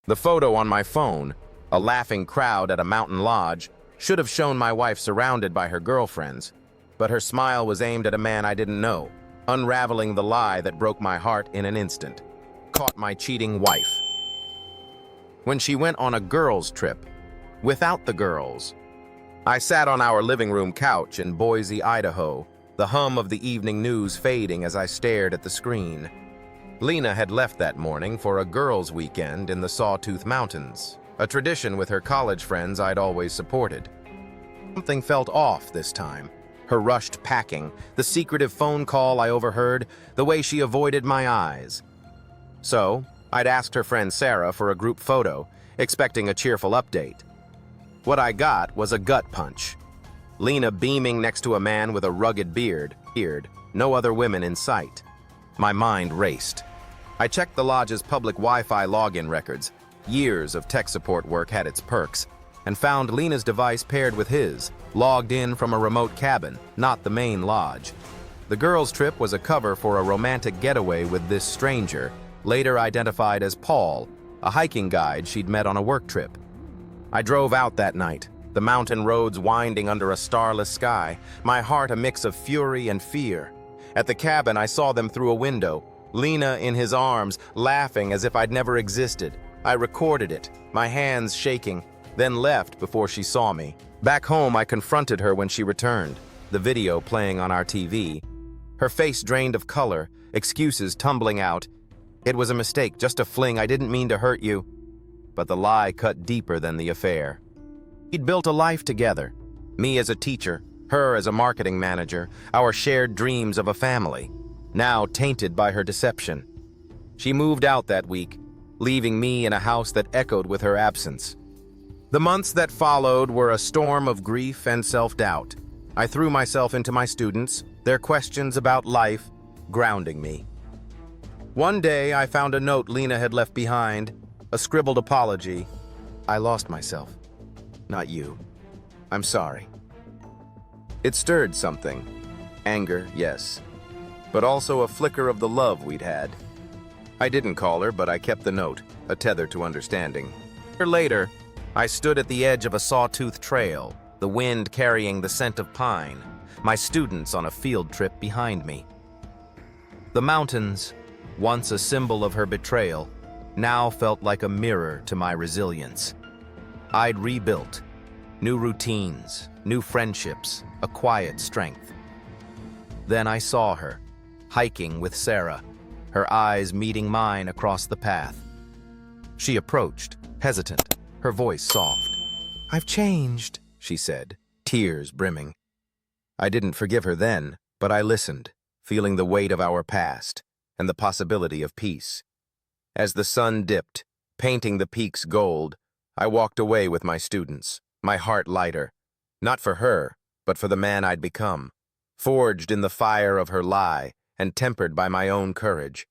The photo on my phone, a laughing crowd at a mountain lodge, should have shown my wife surrounded by her girlfriends, but her smile was aimed at a man I didn't know, unraveling the lie that broke my heart in an instant. Caught my cheating wife. When she went on a girls' trip, without the girls. I sat on our living room couch in Boise, Idaho, the hum of the evening news fading as I stared at the screen. Lena had left that morning for a girls' weekend in the Sawtooth Mountains, a tradition with her college friends I'd always supported. Something felt off this time. Her rushed packing, the secretive phone call I overheard, the way she avoided my eyes. So, I'd asked her friend Sarah for a group photo, expecting a cheerful update. What I got was a gut punch. Lena beaming next to a man with a rugged beard, no other women in sight. My mind raced. I checked the lodge's public Wi-Fi login records. Years of tech support work had its perks, and found Lena's device paired with his, logged in from a remote cabin, not the main lodge. The girls' trip was a cover for a romantic getaway with this stranger, later identified as Paul, a hiking guide she'd met on a work trip. I drove out that night, the mountain roads winding under a starless sky, my heart a mix of fury and fear. At the cabin, I saw them through a window, Lena in his arms, laughing as if I'd never existed. I recorded it, my hands shaking, then left before she saw me. Back home, I confronted her when she returned, the video playing on our TV. Her face drained of color, excuses tumbling out. It was a mistake, just a fling, I didn't mean to hurt you. But the lie cut deeper than the affair. We'd built a life together, me as a teacher, her as a marketing manager, our shared dreams of a family, now tainted by her deception. She moved out that week, leaving me in a house that echoed with her absence. The months that followed were a storm of grief and self-doubt. I threw myself into my students, their questions about life, grounding me. One day, I found a note Lena had left behind, a scribbled apology. I lost myself. Not you. I'm sorry. It stirred something. Anger, yes. But also a flicker of the love we'd had. I didn't call her, but I kept the note, a tether to understanding. Later, I stood at the edge of a sawtooth trail, the wind carrying the scent of pine, my students on a field trip behind me. The mountains, once a symbol of her betrayal, now felt like a mirror to my resilience. I'd rebuilt. New routines, new friendships, a quiet strength. Then I saw her, hiking with Sarah, her eyes meeting mine across the path. She approached, hesitant, her voice soft. "I've changed," she said, tears brimming. I didn't forgive her then, but I listened, feeling the weight of our past and the possibility of peace. As the sun dipped, painting the peaks gold, I walked away with my students, my heart lighter, not for her, but for the man I'd become, forged in the fire of her lie and tempered by my own courage.